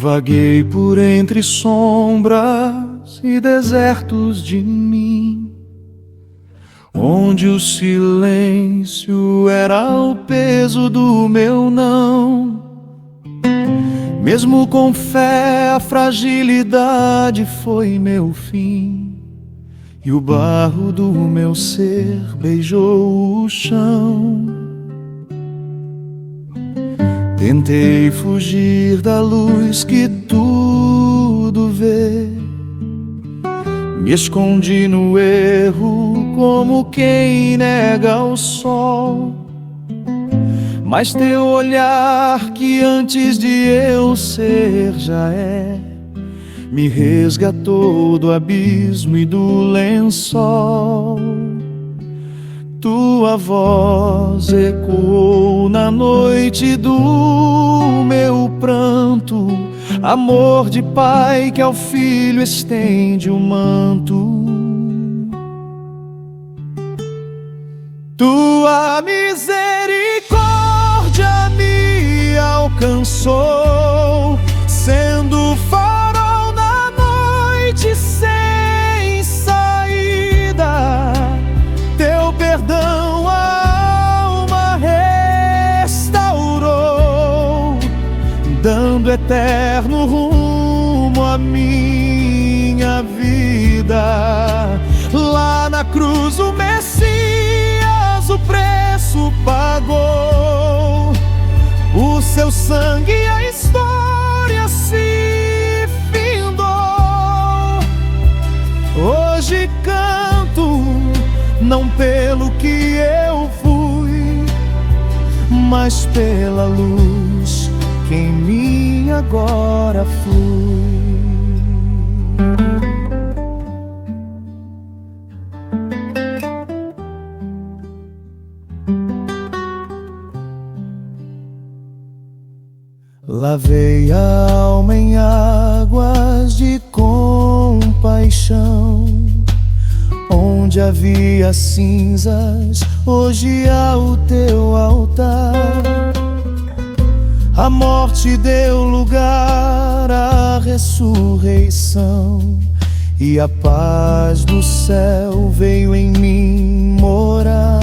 Vaguei por entre sombras e desertos de mim, onde o silêncio era o peso do meu não. Mesmo com fé, a fragilidade foi meu fim, e o barro do meu ser beijou o chão. Tentei fugir da luz que tudo vê, me escondi no erro como quem nega o sol. Mas teu olhar, que antes de eu ser já é, me resgatou do abismo e do lençol. Tua voz ecoou na noite do meu pranto, amor de pai que ao filho estende o manto. Tua misericórdia me alcançou, sendo farol na noite sem saída. Teu perdão a alma restaurou, dando eterno rumo à minha vida. Lá na cruz o Messias o preço pagou, o seu sangue a história se findou. Hoje canto não pelo que eu fui, mas pela luz que em mim agora flui. Lavei a alma em águas de compaixão, onde havia cinzas, hoje há o teu altar. A morte deu lugar à ressurreição, e a paz do céu veio em mim morar.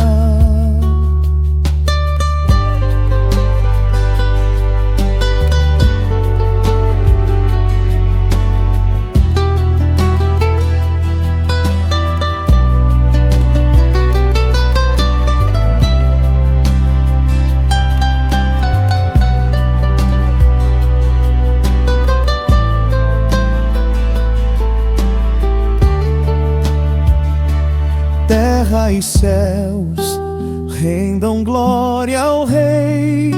Terra e céus rendam glória ao Rei,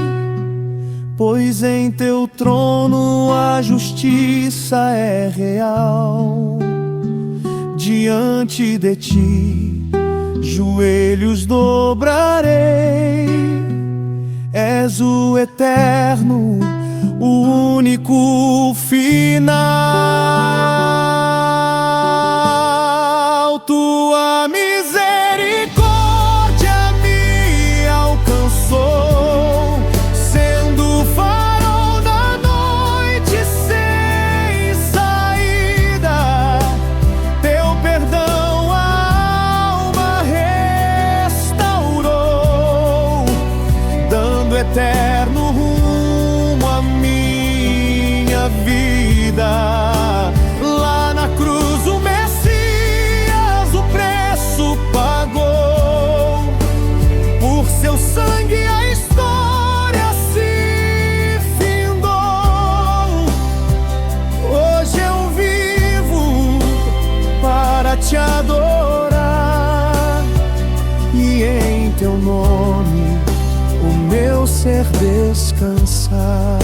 pois em teu trono a justiça é real. Diante de ti joelhos dobrarei, és o eterno, o único final. Tua misericórdia me alcançou, sendo farol na noite sem saída. Teu perdão a alma restaurou, dando eterno rumo à minha vida. Lá na cruz o Messias o preço pagou, por seu sangue a história se findou. Hoje eu vivo para te adorar, e em teu nome o meu ser descansar.